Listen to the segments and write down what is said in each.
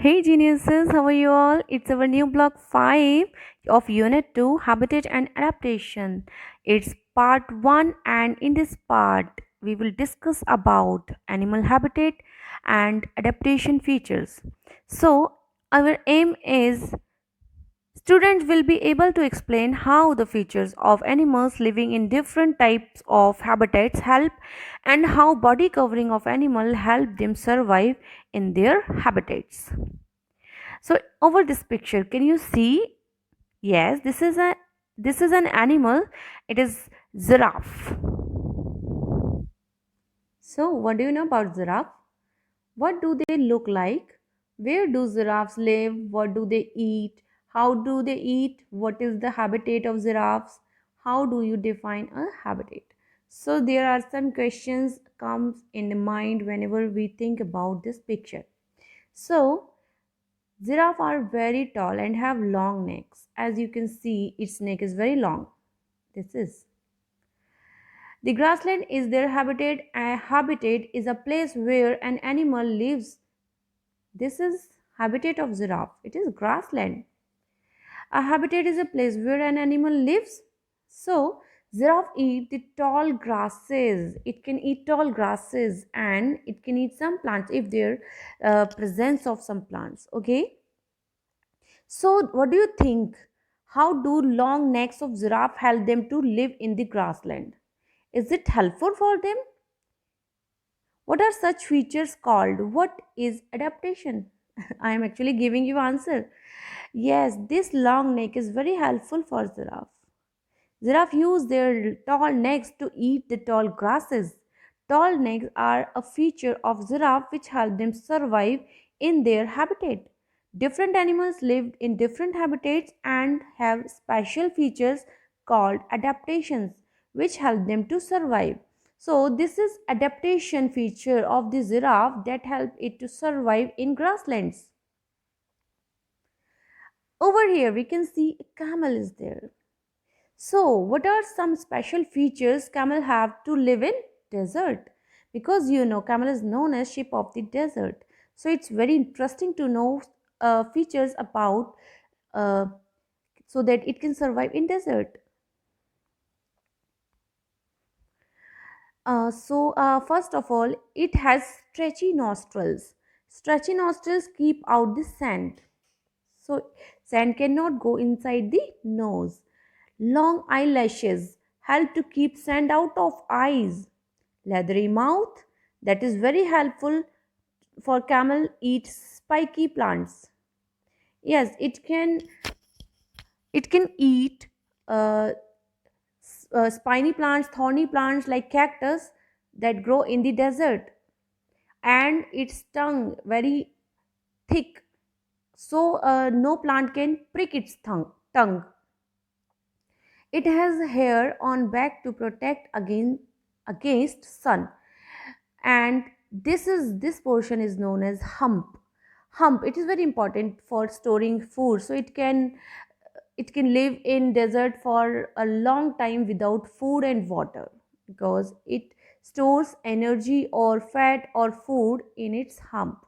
Hey geniuses, how are you all? It's our new block 5 of Unit 2 Habitat and Adaptation. It's part 1, and in this part we will discuss about animal habitat and adaptation features. So, our aim is students will be able to explain how the features of animals living in different types of habitats help and how body covering of animal help them survive in their habitats. So over this picture, can you see? Yes, this is an animal. It is giraffe. So what do you know about giraffe? What do they look like? Where do giraffes live? What do they eat? How do they eat? What is the habitat of giraffes? How do you define a habitat? So there are some questions comes in the mind whenever we think about this picture. So giraffes are very tall and have long necks. As you can see, its neck is very long. This is. The grassland is their habitat. A habitat is a place where an animal lives. This is habitat of giraffe. It is grassland. A habitat is a place where an animal lives. So, giraffe eat the tall grasses. It can eat tall grasses and it can eat some plants if there presence of some plants. Okay. So, what do you think? How do long necks of giraffe help them to live in the grassland? Is it helpful for them? What are such features called? What is adaptation? I am actually giving you answer. Yes, this long neck is very helpful for giraffe. Giraffe use their tall necks to eat the tall grasses. Tall necks are a feature of giraffe which help them survive in their habitat. Different animals live in different habitats and have special features called adaptations which help them to survive. So this is adaptation feature of the giraffe that help it to survive in grasslands. Over here we can see a camel is there. So, what are some special features camel have to live in desert? Because camel is known as sheep of the desert. So, it's very interesting to know features about uh, so that it can survive in desert. First of all, it has stretchy nostrils. Stretchy nostrils keep out the sand. So, sand cannot go inside the nose. Long eyelashes help to keep sand out of eyes. Leathery mouth, that is very helpful for camel eat spiky plants. Yes, it can eat uh, spiny plants, thorny plants like cactus that grow in the desert, and its tongue very thick, so no plant can prick its tongue. It has hair on back to protect against sun, and this portion is known as hump. It is very important for storing food, so it can live in desert for a long time without food and water because it stores energy or fat or food in its hump.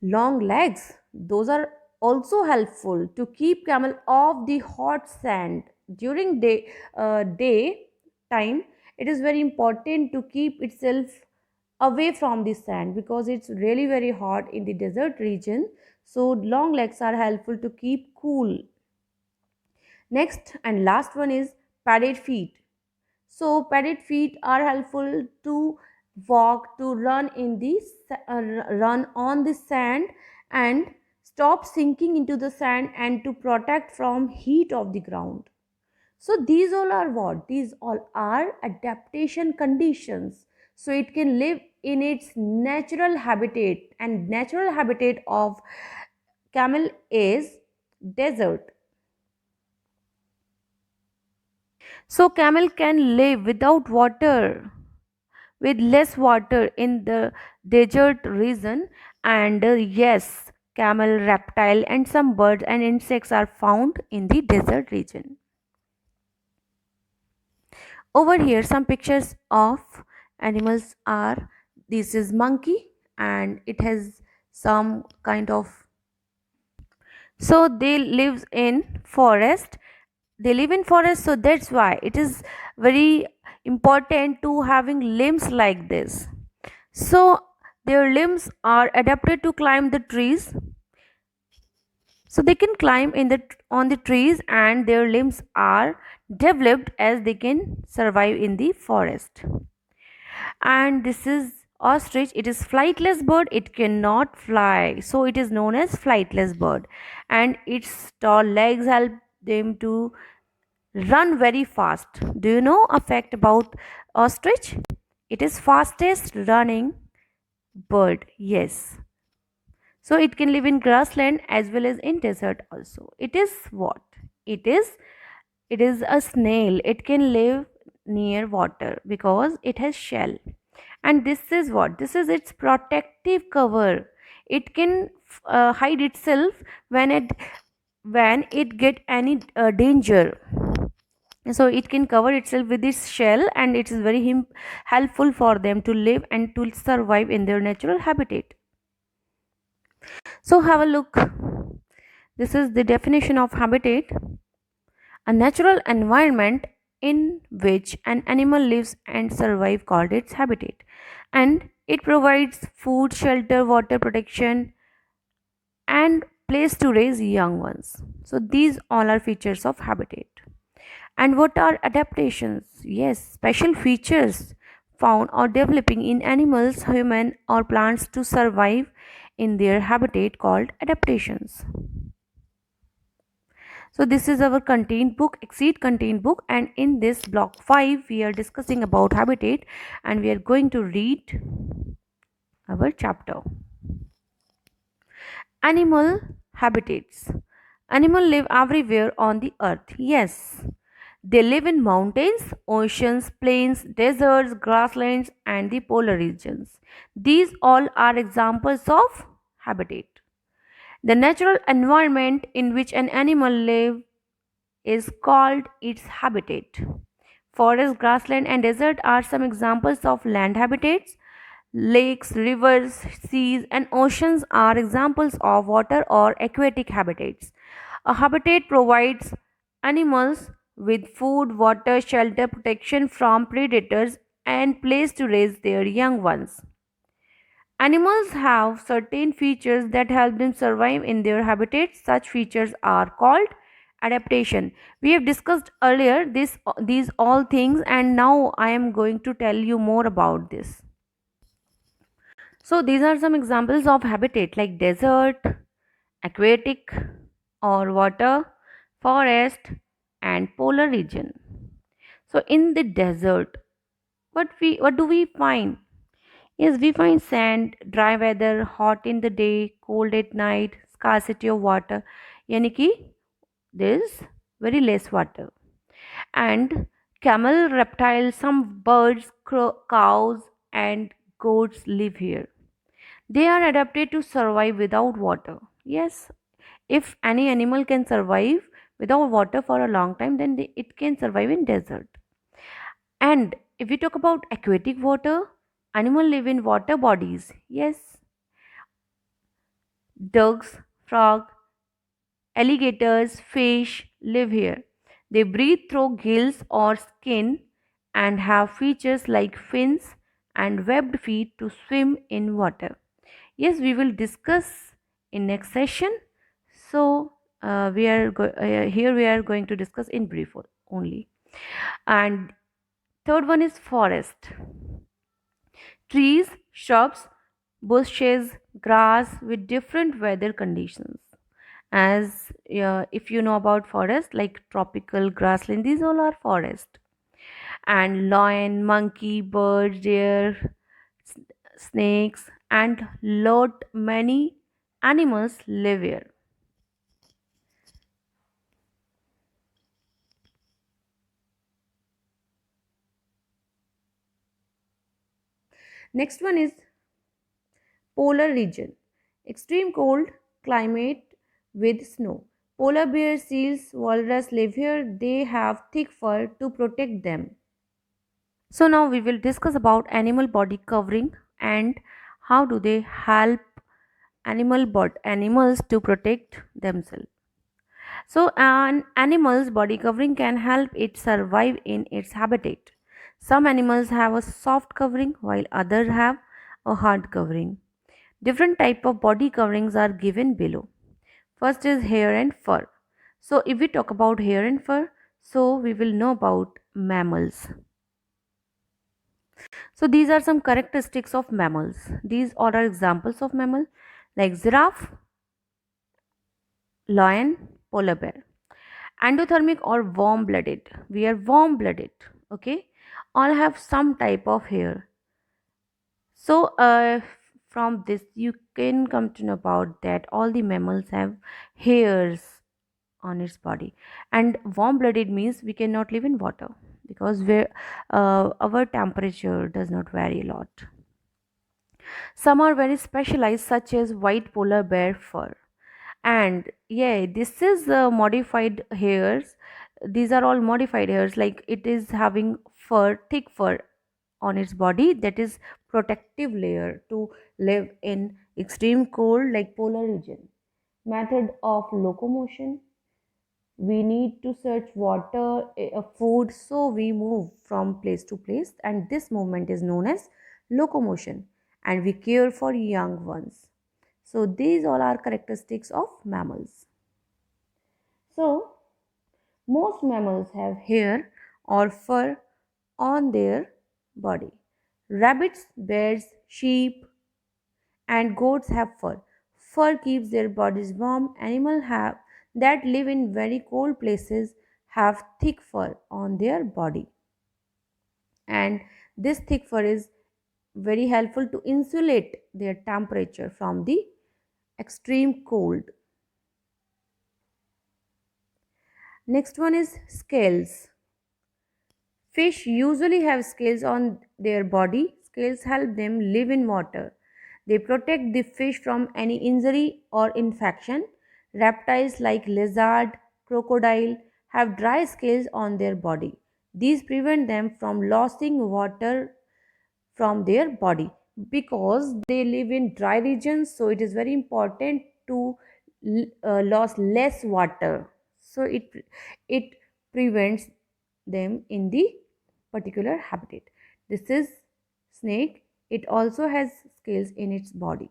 Long legs, those are also helpful to keep camel off the hot sand during day time. It is very important to keep itself away from the sand because it's really very hot in the desert region, so long legs are helpful to keep cool. Next and last one is padded feet. So padded feet are helpful to walk, to run in the run on the sand and stop sinking into the sand and to protect from heat of the ground. So these all are what? These all are adaptation conditions. So it can live in its natural habitat, and natural habitat of camel is desert. So camel can live without water, with less water in the desert region, and yes, camel, reptile and some birds and insects are found in the desert region. Over here some pictures of animals are, this is monkey and it has some kind of. So they live in forest. They live in forest, so that's why it is very important to having limbs like this. So their limbs are adapted to climb the trees, so they can climb in the on the trees, and their limbs are developed as they can survive in the forest. And this is ostrich. It is flightless bird. It cannot fly, so it is known as flightless bird. And its tall legs help them to run very fast. Do you know a fact about ostrich? It is fastest running bird. Yes. So it can live in grassland as well as in desert also. It is what? It is it is a snail. It can live near water because it has shell. And this is what? This is its protective cover. It can hide itself when it get any danger. So it can cover itself with its shell, and it is very helpful for them to live and to survive in their natural habitat. So have a look. This is the definition of habitat: a natural environment in which an animal lives and survives called its habitat. And it provides food, shelter, water, protection, and place to raise young ones. So these all are features of habitat. And what are adaptations? Yes, special features found or developing in animals, human, or plants to survive in their habitat called adaptations. So this is our contained book, Exceed contained book, and in this block 5 we are discussing about habitat, and we are going to read our chapter. Animal habitats. Animals live everywhere on the earth. Yes. They live in mountains, oceans, plains, deserts, grasslands, and the polar regions. These all are examples of habitat. The natural environment in which an animal lives is called its habitat. Forest, grassland, and desert are some examples of land habitats. Lakes, rivers, seas, and oceans are examples of water or aquatic habitats. A habitat provides animals with food, water, shelter, protection from predators, and place to raise their young ones. Animals have certain features that help them survive in their habitats. Such features are called adaptation. We have discussed earlier these all things, and now I am going to tell you more about this. So these are some examples of habitat like desert, aquatic or water, forest, and polar region. So in the desert, what do we find? Yes, we find sand, dry weather, hot in the day, cold at night, scarcity of water. Yani ki there is very less water. And camel, reptiles, some birds, cows, and goats live here. They are adapted to survive without water. Yes, if any animal can survive without water for a long time, then it can survive in desert. And if we talk about aquatic water, animals live in water bodies. Yes, ducks, frog, alligators, fish live here. They breathe through gills or skin and have features like fins and webbed feet to swim in water. Yes, we will discuss in next session. So here we are going to discuss in brief only. And third one is forest. Trees, shrubs, bushes, grass with different weather conditions. As if you know about forest, like tropical grassland, these all are forest. And lion, monkey, bird, deer, s- snakes, and lot many animals live here. Next one is polar region. Extreme cold climate with snow. Polar bears, seals, walrus live here. They have thick fur to protect them. So now we will discuss about animal body covering and how do they help animals to protect themselves. So, an animal's body covering can help it survive in its habitat. Some animals have a soft covering while others have a hard covering. Different type of body coverings are given below. First is hair and fur. So, if we talk about hair and fur, so we will know about mammals. So, these are some characteristics of mammals. These all are examples of mammal like giraffe, lion, polar bear. Endothermic or warm blooded. We are warm blooded. Okay, all have some type of hair. So, from this, you can come to know about that all the mammals have hairs on its body, and warm blooded means we cannot live in water because our temperature does not vary a lot. Some are very specialized, such as white polar bear fur. And yeah, this is modified hairs. These are all modified hairs, like it is having fur, thick fur on its body, that is protective layer to live in extreme cold like polar region. Method of locomotion: we need to search water, food, so we move from place to place, and this movement is known as locomotion. And we care for young ones. So these all are characteristics of mammals. So most mammals have hair or fur on their body. Rabbits, bears, sheep, and goats have fur. Fur keeps their bodies warm. Animals have that live in very cold places have thick fur on their body, and this thick fur is very helpful to insulate their temperature from the extreme cold. Next one is scales. Fish usually have scales on their body. Scales help them live in water. They protect the fish from any injury or infection. Reptiles like lizard, crocodile have dry scales on their body. These prevent them from losing water from their body because they live in dry regions, so it is very important to lose less water, so it prevents them in the particular habitat. This is snake. It also has scales in its body.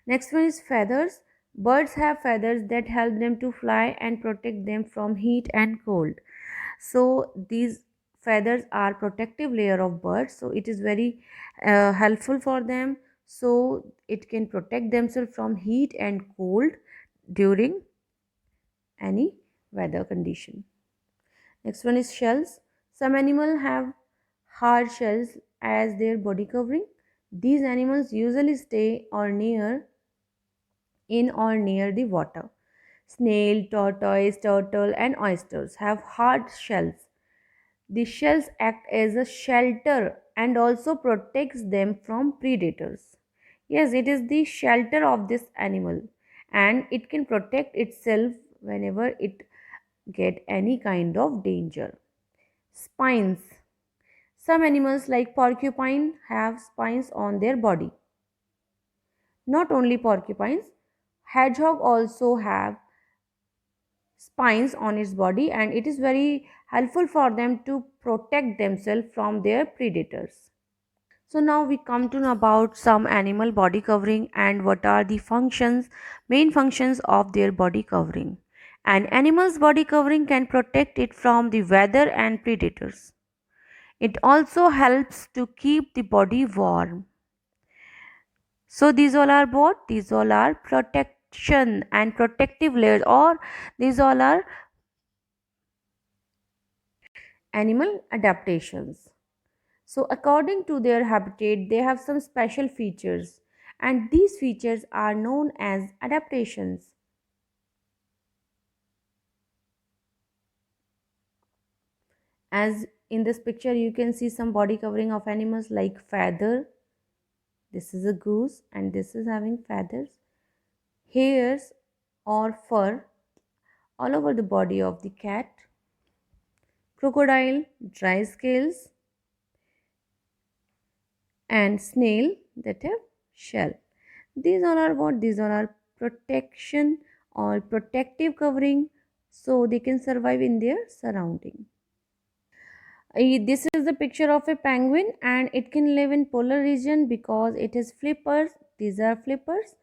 Next one is feathers. Birds have feathers that help them to fly and protect them from heat and cold. So these feathers are protective layer of birds. So it is very helpful for them. So it can protect themselves from heat and cold during any weather condition. Next one is shells. Some animals have hard shells as their body covering. These animals usually stay or near in or near the water. Snail, tortoise, turtle, and oysters have hard shells. The shells act as a shelter and also protects them from predators. Yes, it is the shelter of this animal, and it can protect itself whenever it get any kind of danger. Spines. Some animals like porcupine have spines on their body. Not only porcupines, hedgehog also have spines on its body, and it is very helpful for them to protect themselves from their predators. So now we come to know about some animal body covering and what are the main functions of their body covering. An animal's body covering can protect it from the weather and predators. It also helps to keep the body warm. So these all are what? These all are protection and protective layers, or these all are animal adaptations. So according to their habitat, they have some special features, and these features are known as adaptations. As in this picture, you can see some body covering of animals like feather. This is a goose and this is having feathers. Hairs or fur all over the body of the cat. Crocodile, dry scales, and snail that have shell. These all are what? These all are protection or protective covering, so they can survive in their surrounding. This is the picture of a penguin and it can live in polar region because it has flippers. These are flippers,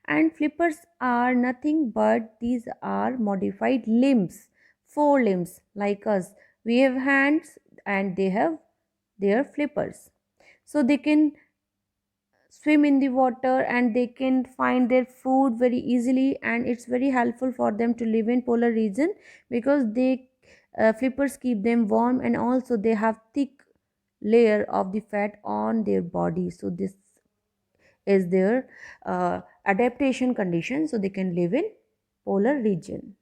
and flippers are nothing but these are modified limbs, four limbs like us. We have hands and they have their flippers. So they can swim in the water and they can find their food very easily, and it's very helpful for them to live in polar region because they flippers keep them warm, and also they have thick layer of the fat on their body, so this is their adaptation condition, so they can live in polar region.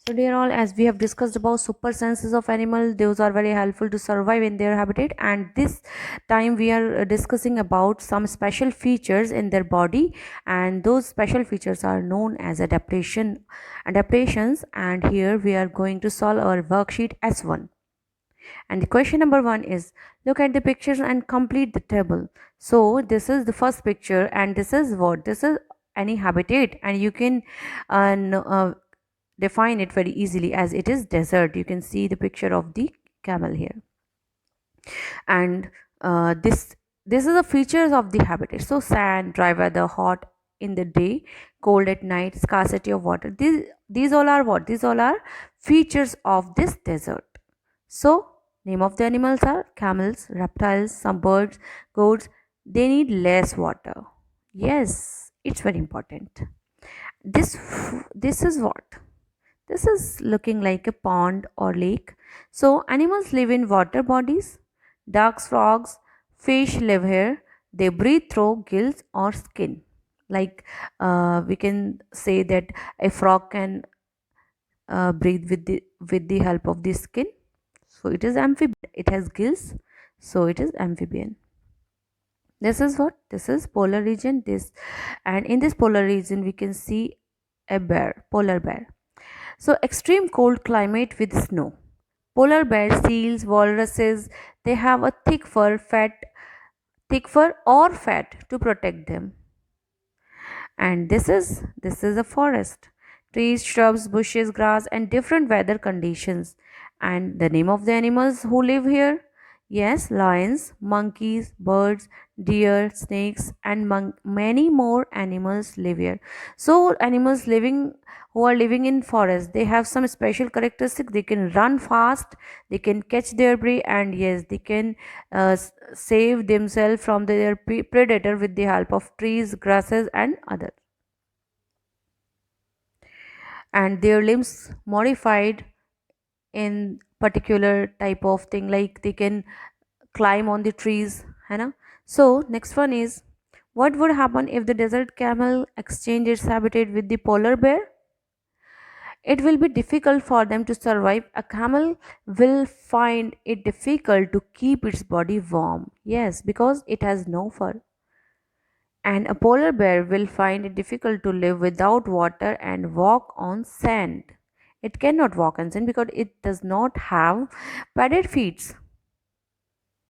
So dear all, as we have discussed about super senses of animal, those are very helpful to survive in their habitat, and this time we are discussing about some special features in their body, and those special features are known as adaptations, and here we are going to solve our worksheet S1. And the question number 1 is, look at the pictures and complete the table. So this is the first picture, and this is what? This is any habitat, and you can define it very easily as it is desert. You can see the picture of the camel here, and this is the features of the habitat. So sand, dry weather, hot in the day, cold at night, scarcity of water. These all are what? These all are features of this desert. So name of the animals are camels, reptiles, some birds, goats. They need less water. Yes, it's very important. This is what? This is looking like a pond or lake. So animals live in water bodies. Ducks, frogs, fish live here. They breathe through gills or skin. Like we can say that a frog can breathe with the help of the skin. So it is amphibian. It has gills. So it is amphibian. This is what? This is polar region. This, and in this polar region we can see a bear, polar bear. So extreme cold climate with snow. Polar bears, seals, walruses, they have a thick fur or fat to protect them. And this is a forest. Trees, shrubs, bushes, grass, and different weather conditions. And the name of the animals who live here? Yes, lions, monkeys, birds, deer, snakes, and many more animals live here. So animals living who are living in forest, they have some special characteristic. They can run fast, they can catch their prey, and yes, they can save themselves from their predator with the help of trees, grasses, and other. And their limbs modified in particular type of thing, like they can climb on the trees, है ना? So next one is, what would happen if the desert camel exchange its habitat with the polar bear? It will be difficult for them to survive. A camel will find it difficult to keep its body warm, yes, because it has no fur. And a polar bear will find it difficult to live without water and walk on sand. It cannot walk on sand because it does not have padded feet.